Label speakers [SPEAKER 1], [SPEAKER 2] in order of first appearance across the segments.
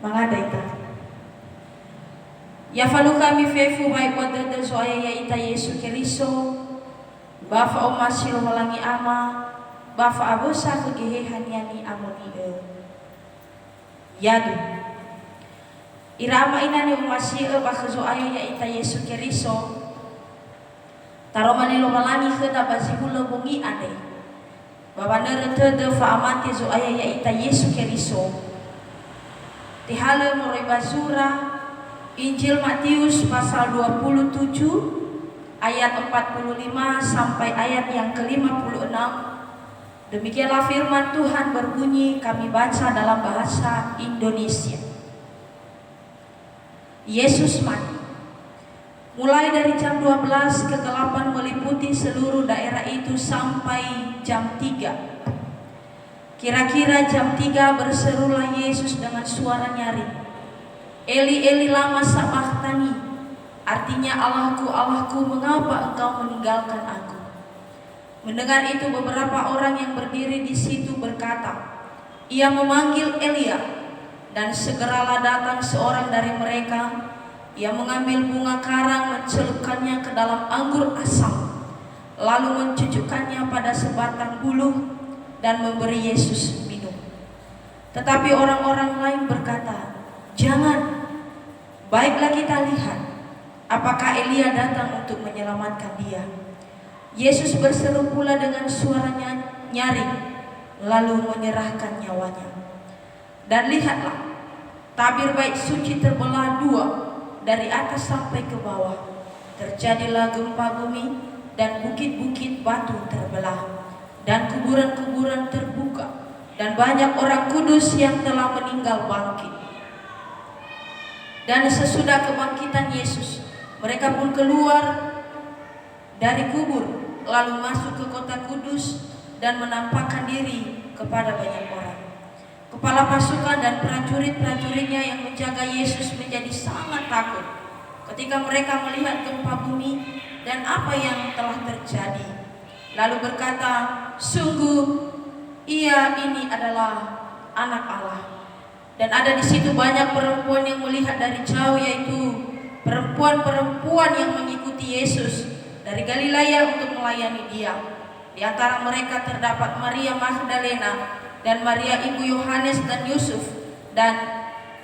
[SPEAKER 1] Mangada ita. Ya falu kami fefu mai pada soaya ya ita Yesu Keriso. Bafa o masilo malangi ama. Bafa abosa kegehehan yani amoni yadu. Irama inani umasio baka soaya ya ita Yesu Keriso. Taromanilo malangi kena bazihula bungi ade. Baba nerete fa amati zo aya ya ita Yesu Keriso. Tihale mulai basura Injil Matius pasal 27 ayat 45 sampai ayat yang ke-56. Demikianlah firman Tuhan berbunyi, kami baca dalam bahasa Indonesia. Yesus mati. Mulai dari jam 12 kegelapan meliputi seluruh daerah itu sampai jam 3. Kira-kira jam 3 berserulah Yesus dengan suara nyaring. Eli Eli lama sabachthani. Artinya Allahku Allahku mengapa engkau meninggalkan aku. Mendengar itu beberapa orang yang berdiri di situ berkata, ia memanggil Elia. Dan segeralah datang seorang dari mereka. Ia mengambil bunga karang, mencelupkannya ke dalam anggur asam, lalu mencucukkannya pada sebatang buluh dan memberi Yesus minum. Tetapi orang-orang lain berkata, jangan, baiklah kita lihat apakah Elia datang untuk menyelamatkan dia. Yesus berseru pula dengan suaranya nyaring, lalu menyerahkan nyawanya. Dan lihatlah, tabir bait suci terbelah dua dari atas sampai ke bawah. Terjadilah gempa bumi dan bukit-bukit batu terbelah dan kuburan-kuburan terbuka dan banyak orang kudus yang telah meninggal bangkit. Dan sesudah kebangkitan Yesus, mereka pun keluar dari kubur lalu masuk ke kota kudus dan menampakkan diri kepada banyak orang. Kepala pasukan dan prajurit-prajuritnya yang menjaga Yesus menjadi sangat takut ketika mereka melihat gempa bumi dan apa yang telah terjadi. Lalu berkata, sungguh ia ini adalah anak Allah. Dan ada di situ banyak perempuan yang melihat dari jauh, yaitu perempuan-perempuan yang mengikuti Yesus dari Galilea untuk melayani dia. Di antara mereka terdapat Maria Magdalena dan Maria ibu Yohanes dan Yusuf dan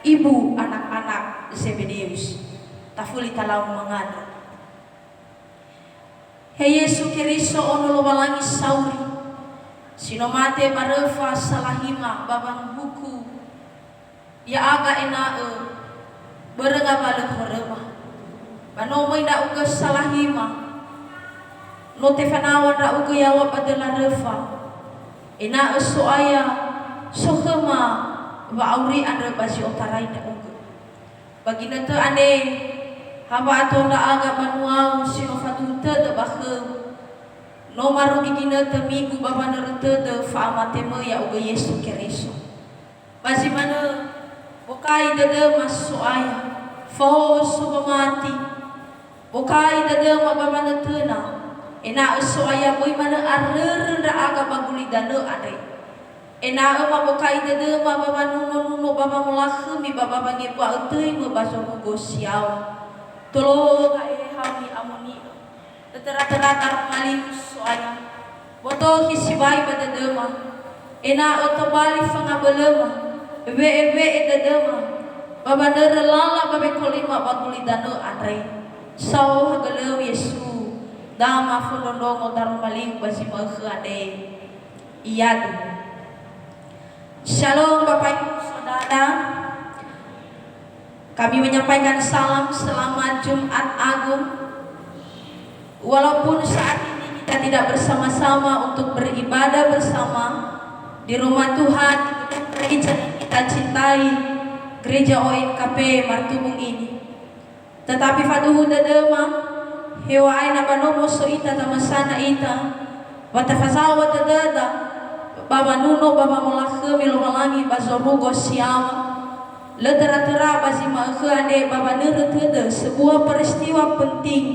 [SPEAKER 1] ibu anak-anak Zebedeus. Tafuli talau mangana. He Yesu Keriso ono balangi sauri. Sinomate barefa salahima babang buku. Ya aga enae berenga bale horema. Banomoi na uga salahima. No tefanawa na uga yawa badala refa. Ina soaya sohema wa auri andre basi otarai na uga. Bagi nete ane haba ato na aga manuau sino fatute de bakhe no maru gigina te migu baba nerete de fama teme ya uga Yesu Keriso. Basi mana bukai de mas soaya fo subamati bukai de baba netena. Ena soaya boy mana arrenda aga baguli dana ade. Ena ma bokai dede ma baba nuno baba mulakhmi baba bangi pa utui mo baso gosiaw. Tolo ga hami amoni. Tetera-tera tarmali soaya. Boto hisibai badede ma. Ena otobali fanga belema. Ebe dede ma. Baba dere lala babe kolima baguli dana ade. Saw hagalew Yesu. Dama fundongo darmaling basi makhade iyadu. Shalom Bapak Ibu Saudara. Kami menyampaikan salam selamat Jumat Agung. Walaupun saat ini kita tidak bersama-sama untuk beribadah bersama di rumah Tuhan, gereja yang kita cintai, gereja ONKP Martubung ini, tetapi faduhu dadema hewa aina banomo so ita tamasana ita watafasawa tadada baba nuno baba molakhmi lomalangi bazorugo siama ledera-tera basi makhane baba neretede sebuah peristiwa penting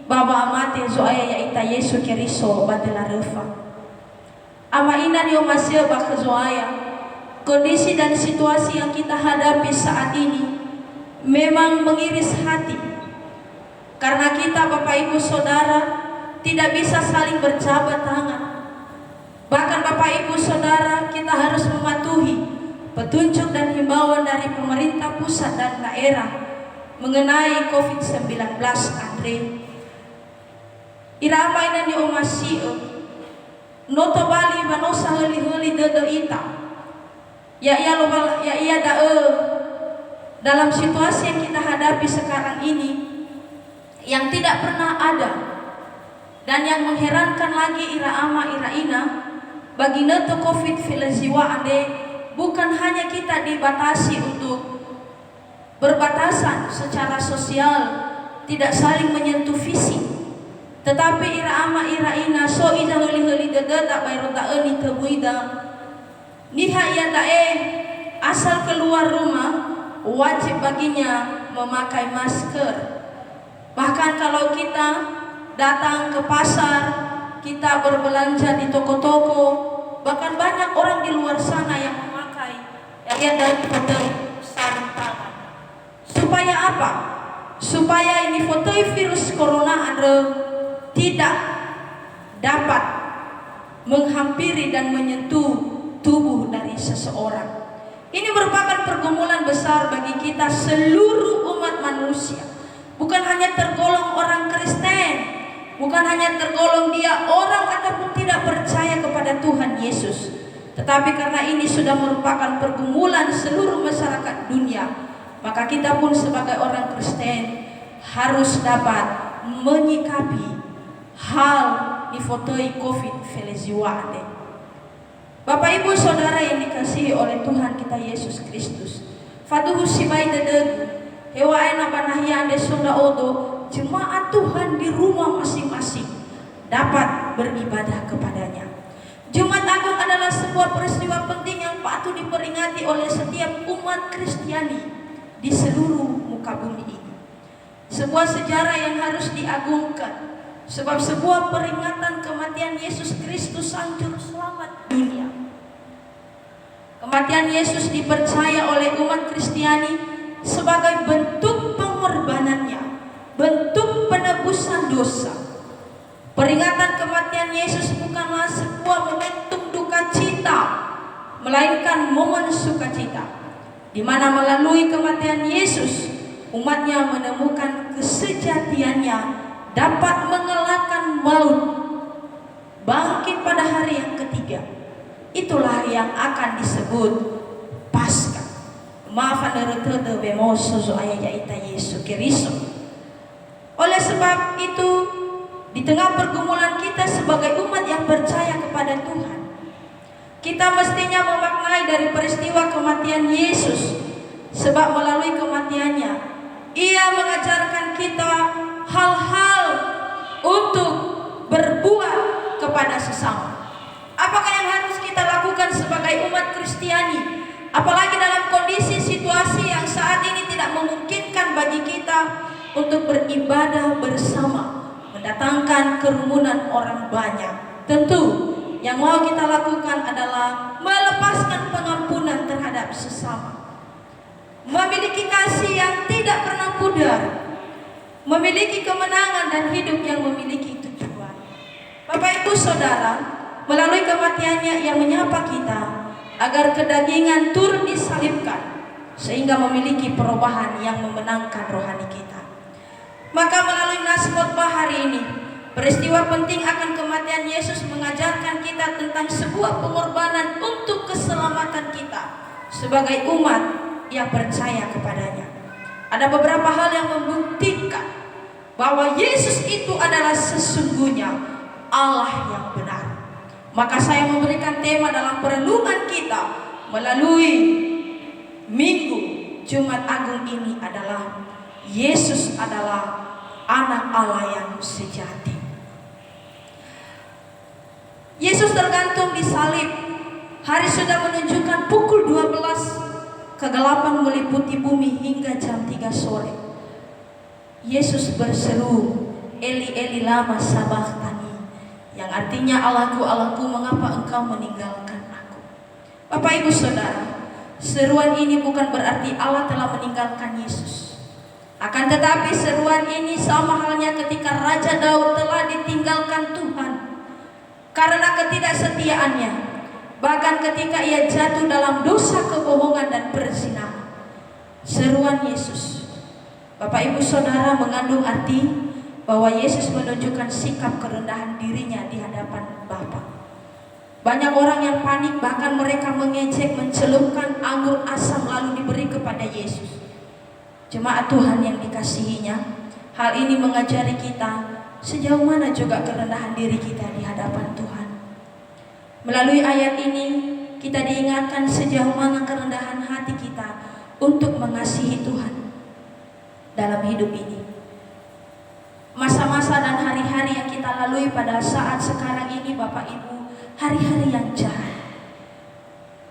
[SPEAKER 1] baba amate zo aya ya ita Yesu Keriso batela refa ama ina ni omasio bakzoaya kondisi dan situasi yang kita hadapi saat ini memang mengiris hati, karena kita Bapak Ibu Saudara tidak bisa saling berjabat tangan. Bahkan Bapak Ibu Saudara, kita harus mematuhi petunjuk dan himbauan dari pemerintah pusat dan daerah mengenai COVID-19. Andre irama ina ni omasio noto bali banosa heli-heli dede ita ya iya dalam situasi yang kita hadapi sekarang ini yang tidak pernah ada. Dan yang mengherankan lagi ira ama ira ina bagi neto COVID-19 ande bukan hanya kita dibatasi untuk berbatasan secara sosial, tidak saling menyentuh fisik, tetapi ira ama ira ina so ida heli-heli dede tak bayro tak eni tebuida niha ia dae asal keluar rumah wajib baginya memakai masker. Bahkan kalau kita datang ke pasar, kita berbelanja di toko-toko, bahkan banyak orang di luar sana yang memakai daripada sarung tangan. Supaya apa? Supaya ini foto virus corona tidak dapat menghampiri dan menyentuh tubuh dari seseorang. Ini merupakan pergumulan besar bagi kita seluruh umat manusia. Bukan hanya tergolong orang Kristen, bukan hanya tergolong dia orang ataupun tidak percaya kepada Tuhan Yesus, tetapi karena ini sudah merupakan pergumulan seluruh masyarakat dunia, maka kita pun sebagai orang Kristen harus dapat menyikapi hal difotoi COVID-19. Bapak Ibu Saudara yang dikasihi oleh Tuhan kita Yesus Kristus, faduhu sibai dedegu hewa ena banahya ande sonda odo, jemaat Tuhan di rumah masing-masing dapat beribadah kepadanya. Jumat Agung adalah sebuah peristiwa penting yang patut diperingati oleh setiap umat Kristiani di seluruh muka bumi ini. Sebuah sejarah yang harus diagungkan, sebab sebuah peringatan kematian Yesus Kristus Sang Juru Selamat dunia. Kematian Yesus dipercaya oleh umat Kristiani sebagai bentuk pengorbanannya, bentuk penebusan dosa. Peringatan kematian Yesus bukanlah sebuah momentum duka cita, melainkan momen sukacita, di mana melalui kematian Yesus umatnya menemukan kesejatiannya dapat mengalahkan maut, bangkit pada hari yang ketiga. Itulah yang akan disebut Paskah. Maafan derete bemoso ayah ita Yesus Kristus. Oleh sebab itu, di tengah pergumulan kita sebagai umat yang percaya kepada Tuhan, kita mestinya memaknai dari peristiwa kematian Yesus, sebab melalui kematiannya Ia mengajarkan kita hal-hal untuk berbuat kepada sesama. Apakah yang harus kita lakukan sebagai umat Kristiani? Apalagi dalam kondisi situasi yang saat ini tidak memungkinkan bagi kita untuk beribadah bersama, mendatangkan kerumunan orang banyak. Tentu yang mau kita lakukan adalah melepaskan pengampunan terhadap sesama, memiliki kasih yang tidak pernah pudar, memiliki kemenangan dan hidup yang memiliki tujuan. Bapak Ibu Saudara, melalui kematiannya Ia menyapa kita agar kedagingan turun disalibkan, sehingga memiliki perubahan yang memenangkan rohani kita. Maka melalui nas khotbah hari ini, peristiwa penting akan kematian Yesus mengajarkan kita tentang sebuah pengorbanan untuk keselamatan kita sebagai umat yang percaya kepadanya. Ada beberapa hal yang membuktikan bahwa Yesus itu adalah sesungguhnya Allah yang benar. Maka saya memberikan tema dalam perenungan kita melalui Minggu Jumat Agung ini adalah Yesus adalah anak Allah yang sejati. Yesus tergantung di salib. Hari sudah menunjukkan pukul 12, kegelapan meliputi bumi hingga jam 3 sore. Yesus berseru, Eli Eli lama sabachthani, yang artinya Allahku, Allahku, mengapa engkau meninggalkan aku? Bapak Ibu Saudara, seruan ini bukan berarti Allah telah meninggalkan Yesus. Akan tetapi seruan ini sama halnya ketika Raja Daud telah ditinggalkan Tuhan karena ketidaksetiaannya. Bahkan ketika ia jatuh dalam dosa kebohongan dan perzinahan. Seruan Yesus, Bapak Ibu Saudara, mengandung arti bahwa Yesus menunjukkan sikap kerendahan dirinya di hadapan Bapa. Banyak orang yang panik, bahkan mereka mengejek, mencelupkan anggur asam lalu diberi kepada Yesus. Jemaat Tuhan yang dikasihinya, hal ini mengajari kita sejauh mana juga kerendahan diri kita di hadapan Tuhan. Melalui ayat ini kita diingatkan sejauh mana kerendahan hati kita untuk mengasihi Tuhan dalam hidup ini. Masa-masa dan hari-hari yang kita lalui pada saat sekarang ini, Bapak Ibu, hari-hari yang jahat.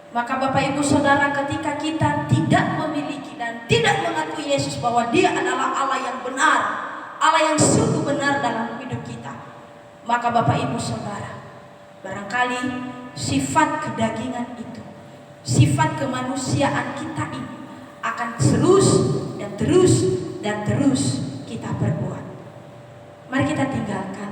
[SPEAKER 1] Maka Bapak Ibu Saudara, ketika kita tidak memiliki dan tidak mengakui Yesus bahwa Dia adalah Allah yang benar, Allah yang sungguh benar dalam hidup kita, maka Bapak Ibu Saudara, barangkali sifat kedagingan itu, sifat kemanusiaan kita ini akan terus dan terus dan terus kita perbuat. Mari kita tinggalkan,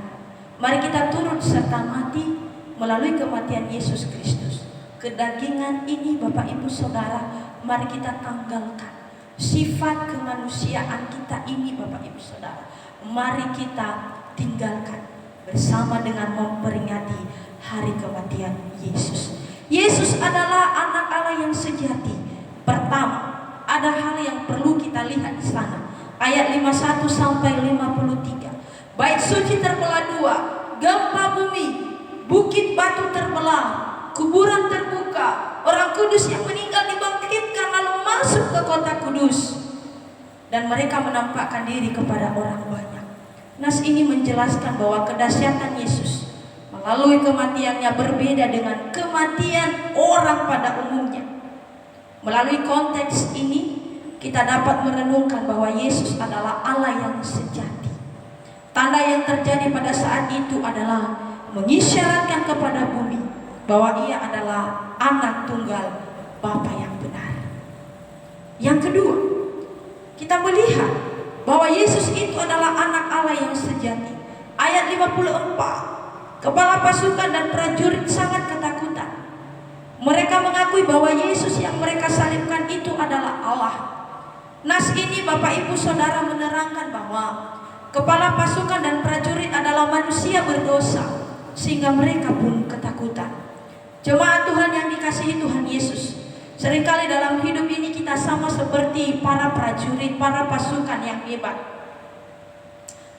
[SPEAKER 1] mari kita turut serta mati melalui kematian Yesus Kristus. Kedagingan ini Bapak Ibu Saudara, mari kita tanggalkan. Sifat kemanusiaan kita ini Bapak Ibu Saudara, mari kita tinggalkan bersama dengan memperingati hari kematian Yesus. Yesus adalah anak Allah yang sejati. Pertama, ada hal yang perlu kita lihat di sana. Ayat 51 sampai 53. Bait suci terbelah dua, gempa bumi, bukit batu terbelah, kuburan terbuka, orang kudus yang meninggal dibangkitkan lalu masuk ke kota kudus, dan mereka menampakkan diri kepada orang banyak. Nas ini menjelaskan bahwa kedahsyatan Yesus melalui kematiannya berbeda dengan kematian orang pada umumnya. Melalui konteks ini kita dapat merenungkan bahwa Yesus adalah Allah yang sejati. Tanda yang terjadi pada saat itu adalah mengisyaratkan kepada bumi bahwa Ia adalah anak tunggal Bapa yang benar. Yang kedua, kita melihat bahwa Yesus itu adalah anak Allah yang sejati. Ayat 54, kepala pasukan dan prajurit sangat ketakutan. Mereka mengakui bahwa Yesus yang mereka salibkan itu adalah Allah. Nas ini Bapak Ibu Saudara menerangkan bahwa kepala pasukan dan prajurit adalah manusia berdosa, sehingga mereka pun ketakutan. Jemaat Tuhan yang dikasihi Tuhan Yesus, seringkali dalam hidup ini kita sama seperti para prajurit, para pasukan yang hebat,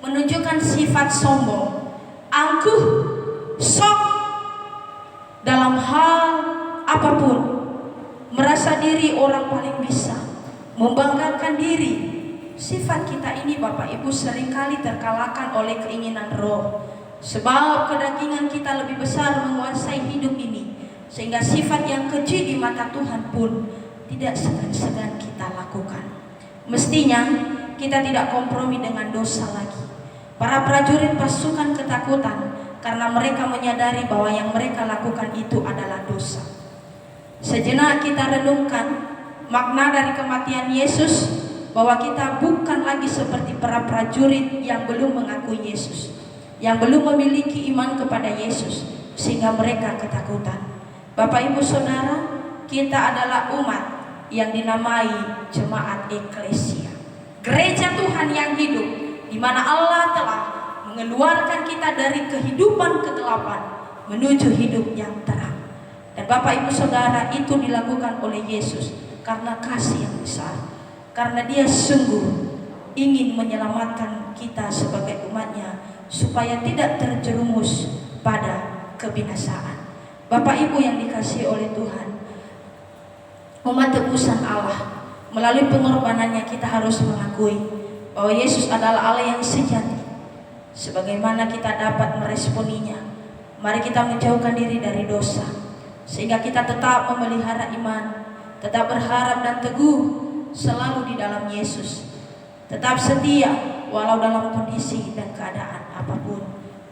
[SPEAKER 1] menunjukkan sifat sombong, angkuh, sok dalam hal apapun, merasa diri orang paling bisa, membanggakan diri. Sifat kita ini Bapak Ibu seringkali terkalahkan oleh keinginan roh, sebab kedagingan kita lebih besar menguasai hidup ini, sehingga sifat yang keji di mata Tuhan pun tidak segan-segan kita lakukan. Mestinya kita tidak kompromi dengan dosa lagi. Para prajurit pasukan ketakutan karena mereka menyadari bahwa yang mereka lakukan itu adalah dosa. Sejenak kita renungkan makna dari kematian Yesus, bahwa kita bukan lagi seperti para prajurit yang belum mengakui Yesus, yang belum memiliki iman kepada Yesus, sehingga mereka ketakutan. Bapak Ibu Saudara, kita adalah umat yang dinamai jemaat eklesia, gereja Tuhan yang hidup, di mana Allah telah mengeluarkan kita dari kehidupan kegelapan menuju hidup yang terang. Dan Bapak Ibu Saudara, itu dilakukan oleh Yesus karena kasih yang besar, karena Dia sungguh ingin menyelamatkan kita sebagai umatnya supaya tidak terjerumus pada kebinasaan. Bapak Ibu yang dikasihi oleh Tuhan, umat tebusan Allah, melalui pengorbanannya kita harus mengakui bahwa Yesus adalah Allah yang sejati. Sebagaimana kita dapat meresponinya, mari kita menjauhkan diri dari dosa, sehingga kita tetap memelihara iman, tetap berharap dan teguh selalu di dalam Yesus, tetap setia walau dalam kondisi dan keadaan apapun.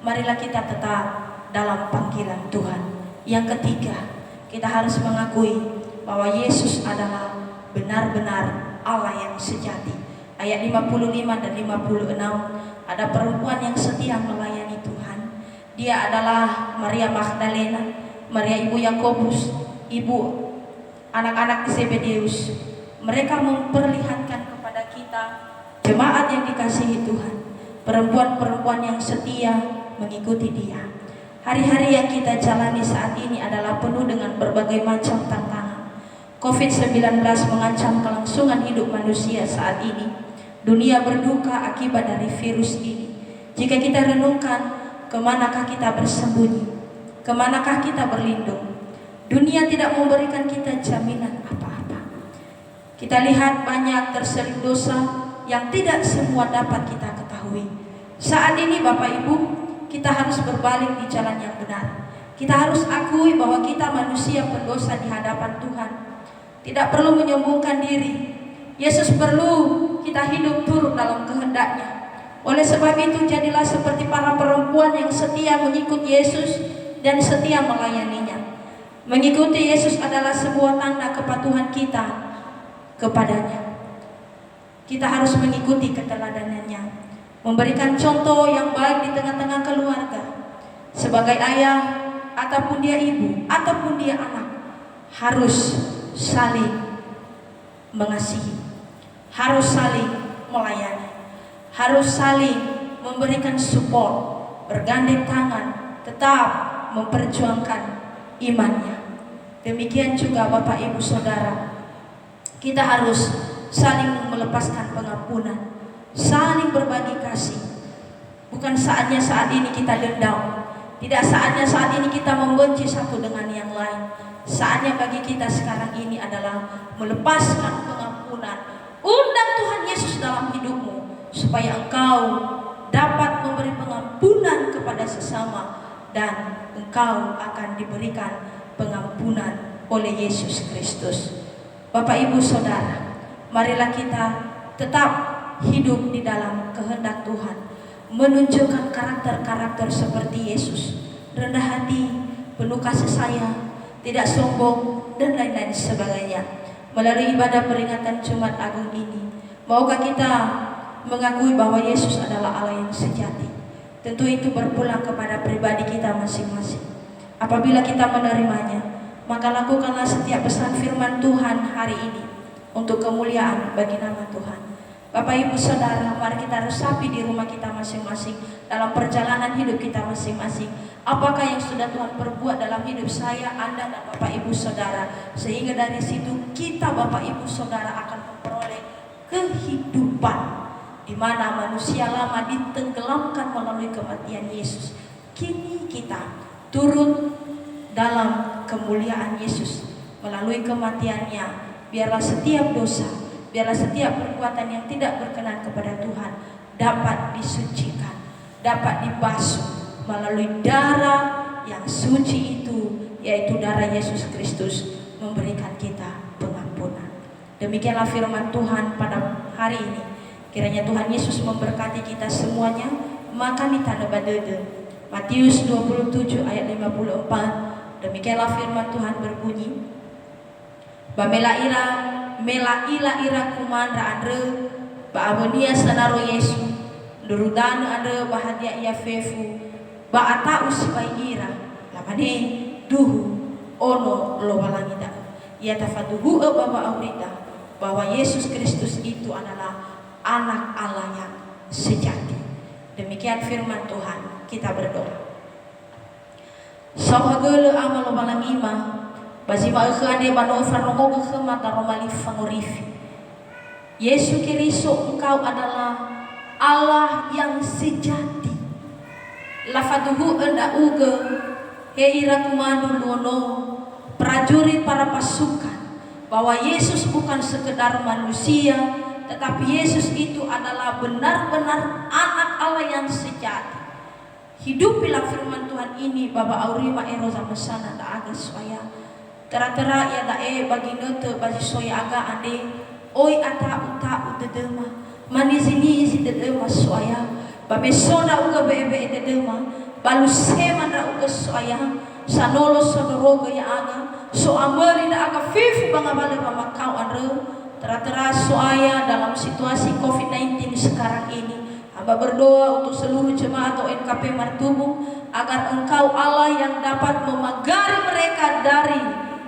[SPEAKER 1] Marilah kita tetap dalam panggilan Tuhan. Yang ketiga, kita harus mengakui bahwa Yesus adalah benar-benar Allah yang sejati. Ayat 55 dan 56, ada perempuan yang setia melayani Tuhan. Dia adalah Maria Magdalena, Maria ibu Yakobus, ibu anak-anak Zebedeus. Mereka memperlihatkan kepada kita, jemaat yang dikasihi Tuhan, perempuan-perempuan yang setia mengikuti Dia. Hari-hari yang kita jalani saat ini adalah penuh dengan berbagai macam tantangan. COVID-19 mengancam kelangsungan hidup manusia saat ini. Dunia berduka akibat dari virus ini. Jika kita renungkan, kemanakah kita bersembunyi? Kemanakah kita berlindung? Dunia tidak memberikan kita jaminan apa-apa. Kita lihat banyak terselip dosa yang tidak semua dapat kita ketahui. Saat ini Bapak Ibu, kita harus berbalik di jalan yang benar. Kita harus akui bahwa kita manusia pendosa di hadapan Tuhan. Tidak perlu menyombongkan diri. Yesus perlu kita hidup turut dalam kehendak-Nya. Oleh sebab itu, jadilah seperti para perempuan yang setia mengikut Yesus dan setia melayaninya. Mengikuti Yesus adalah sebuah tanda kepatuhan kita kepadanya. Kita harus mengikuti keteladanannya, memberikan contoh yang baik di tengah-tengah keluarga. Sebagai ayah, ataupun dia ibu, ataupun dia anak, harus saling mengasihi, harus saling melayani, harus saling memberikan support, bergandeng tangan, tetap memperjuangkan imannya. Demikian juga Bapak Ibu Saudara, kita harus saling melepaskan pengampunan, saling berbagi kasih. Bukan saatnya saat ini kita dendam, tidak saatnya saat ini kita membenci satu dengan yang lain. Saatnya bagi kita sekarang ini adalah melepaskan pengampunan. Undang Tuhan Yesus dalam hidupmu supaya engkau dapat memberi pengampunan kepada sesama, dan engkau akan diberikan pengampunan oleh Yesus Kristus. Bapak Ibu Saudara, marilah kita tetap hidup di dalam kehendak Tuhan, menunjukkan karakter-karakter seperti Yesus, rendah hati, penuh kasih sayang, tidak sombong, dan lain-lain sebagainya. Melalui ibadah peringatan Jumat Agung ini, maukah kita mengakui bahwa Yesus adalah Allah yang sejati? Tentu itu berpulang kepada pribadi kita masing-masing. Apabila kita menerimanya, maka lakukanlah setiap pesan firman Tuhan hari ini untuk kemuliaan bagi nama Tuhan. Bapak Ibu Saudara, mari kita resapi di rumah kita masing-masing, dalam perjalanan hidup kita masing-masing. Apakah yang sudah Tuhan perbuat dalam hidup saya, Anda, dan Bapak Ibu Saudara, sehingga dari situ kita Bapak Ibu Saudara akan memperoleh kehidupan di mana manusia lama ditenggelamkan melalui kematian Yesus. Kini kita turut dalam kemuliaan Yesus melalui kematiannya. Biarlah setiap dosa, biarlah setiap perbuatan yang tidak berkenan kepada Tuhan dapat disucikan, dapat dibasuh melalui darah yang suci itu, yaitu darah Yesus Kristus, memberikan kita pengampunan. Demikianlah firman Tuhan pada hari ini. Kiranya Tuhan Yesus memberkati kita semuanya. Makan di tanda badede. Matius 27 ayat 54. Demikianlah firman Tuhan berbunyi, Bamela ila ira kumandra andre ba abonia sanaro Yesu durudana andre bahagia ia fefu ba ata usbai ira lamane duhu ono lo balangida ia tafaduhu baba aurida bahwa Yesus Kristus itu adalah anak Allah yang sejati. Demikian firman Tuhan. Kita berdoa. Sauhagele amal balangima bazima khande bano farnongo khemata romali fangorifi. Yesus Kristus, engkau adalah Allah yang sejati. Lafaduhu enda uge heira kumanu lono prajurit para pasukan, bahwa Yesus bukan sekedar manusia, tetapi Yesus itu adalah benar-benar anak Allah yang sejati. Hidupilah firman Tuhan ini Baba Aurima ero sama sana da aga soya tera-tera ya da bagi nete bagi soya aga ande oi ata uta udedema mani sini isi dedema soya babe soda uga bebe dedema balu sema da uga soya sanolo sodoroga ya aga so ameli da aga fifu bangabale pamakau andre tera-tera soaya dalam situasi COVID-19 sekarang ini. Hamba berdoa untuk seluruh jemaat ONKP Martubung agar Engkau Allah yang dapat memagari mereka dari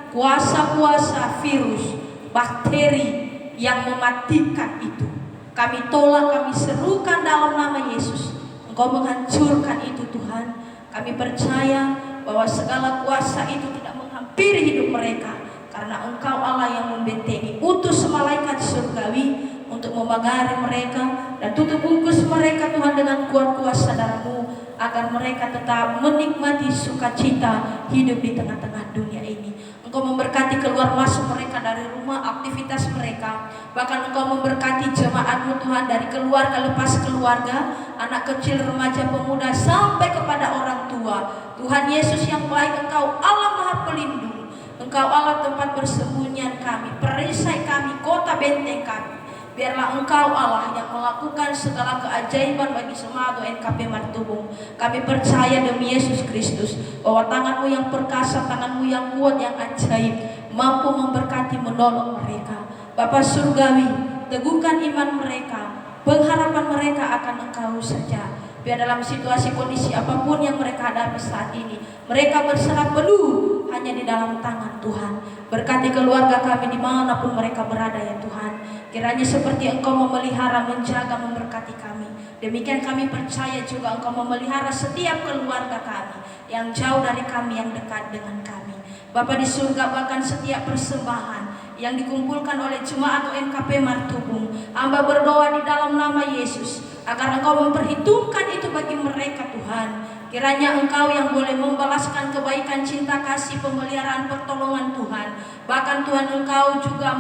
[SPEAKER 1] kuasa-kuasa virus, bakteri yang mematikan itu. Kami tolak, kami serukan dalam nama Yesus. Engkau menghancurkan itu Tuhan. Kami percaya bahwa segala kuasa itu tidak menghampiri hidup mereka, karena Engkau Allah yang membentengi. Utus malaikat surgawi untuk memagari mereka dan tutup bungkus mereka Tuhan dengan kuat kuasa darah-Mu, agar mereka tetap menikmati sukacita hidup di tengah-tengah dunia ini. Engkau memberkati keluar masuk mereka dari rumah, aktivitas mereka. Bahkan Engkau memberkati jemaat-Mu Tuhan dari keluarga lepas keluarga, anak kecil, remaja, pemuda, sampai kepada orang tua. Tuhan Yesus yang baik, Engkau Allah Maha Pelindung. Engkau Allah tempat persembunyian kami, perisai kami, kota benteng kami. Biarlah Engkau Allah yang melakukan segala keajaiban bagi jemaat ONKP Martubung. Kami percaya demi Yesus Kristus bahwa tangan-Mu yang perkasa, tangan-Mu yang kuat, yang ajaib, mampu memberkati, menolong mereka. Bapa Surgawi, teguhkan iman mereka, pengharapan mereka akan Engkau saja. Biar dalam situasi kondisi apapun yang mereka hadapi saat ini, mereka berserah penuh hanya di dalam tangan Tuhan. Berkati keluarga kami dimanapun mereka berada ya Tuhan. Kiranya seperti Engkau memelihara, menjaga, memberkati kami, demikian kami percaya juga Engkau memelihara setiap keluarga kami, yang jauh dari kami, yang dekat dengan kami. Bapa di surga, bahkan setiap persembahan yang dikumpulkan oleh jemaat ONKP Martubung, hamba berdoa di dalam nama Yesus agar Engkau memperhitungkan itu bagi mereka Tuhan. Kiranya Engkau yang boleh membalaskan kebaikan, cinta kasih, pemeliharaan, pertolongan Tuhan. Bahkan Tuhan Engkau juga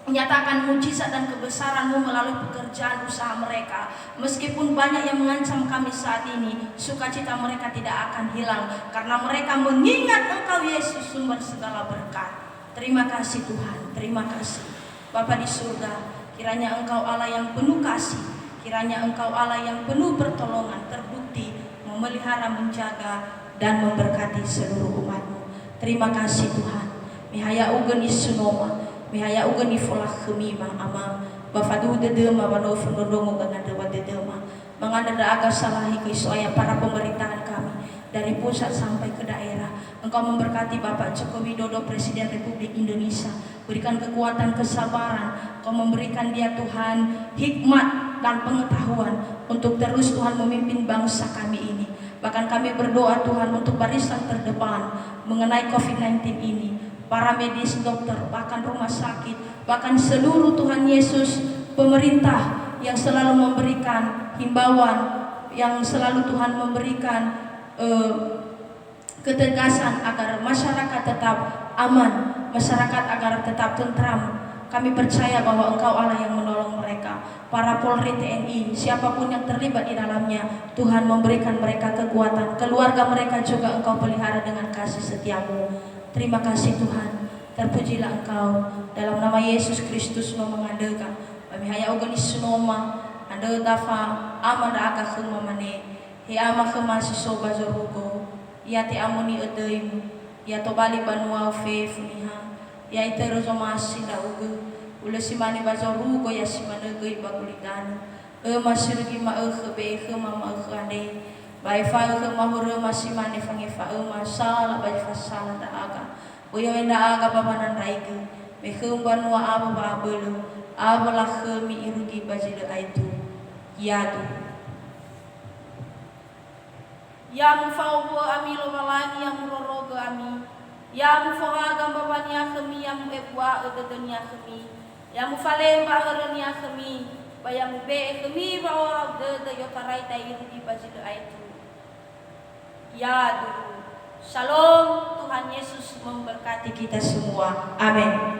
[SPEAKER 1] menyatakan mujizat dan kebesaran-Mu melalui pekerjaan usaha mereka. Meskipun banyak yang mengancam kami saat ini, sukacita mereka tidak akan hilang, karena mereka mengingat Engkau Yesus, sumber segala berkat. Terima kasih Tuhan, terima kasih Bapa di surga. Kiranya Engkau Allah yang penuh kasih, kiranya Engkau Allah yang penuh pertolongan, terbukti memelihara, menjaga, dan memberkati seluruh umat-Mu. Terima kasih Tuhan. Mihaya ugen isunoma, mihaya ugen ifolah kemima ama, bafadu dedema bano fenodongo gangada wadedema. Menganda aga salahi kesoaya para pemerintahan kami dari pusat sampai ke daerah. Engkau memberkati Bapak Joko Widodo, Presiden Republik Indonesia. Berikan kekuatan, kesabaran. Engkau memberikan dia Tuhan hikmat dan pengetahuan untuk terus Tuhan memimpin bangsa kami ini. Bahkan kami berdoa Tuhan untuk barisan terdepan mengenai COVID-19 ini, para medis, dokter, bahkan rumah sakit, bahkan seluruh Tuhan Yesus, pemerintah yang selalu memberikan himbauan, yang selalu Tuhan memberikan ketegasan agar masyarakat tetap aman, masyarakat agar tetap tentram. Kami percaya bahwa Engkau Allah yang menolong mereka. Para Polri, TNI, siapapun yang terlibat di dalamnya, Tuhan memberikan mereka kekuatan. Keluarga mereka juga Engkau pelihara dengan kasih setia-Mu. Terima kasih Tuhan. Terpujilah Engkau. Dalam nama Yesus Kristus mengadakan. Kami hanya organisasi noma, anda dafa amanda aga khumamane. Ya ama khumasi soba zorugo. Ya te amuni edaimu. Ya tobali banua fe funiha. Ya itero zomasi da ugu. Ule simani bazorugo ya simane gei bagulidana. Masirgi ma khebe khuma ma khande. Bai fa khuma hore masimane fangefa masala bai fasala da aga. Uyo enda aga babanan raigu. Me khum banua aba babelu. Aba la khumi irugi bajile aitu. Yadu. Ya mufawwa ami lo malani ya murorogo ami. Ya mufahaga babani ya khumi ya muebwa ededeni ya khumi. Ya mufalemba ededeni ya khumi. Bayam be khumi bawa de yotarai tai irugi bajile aitu. Yadu. Shalom, Tuhan Yesus memberkati kita semua. Amin.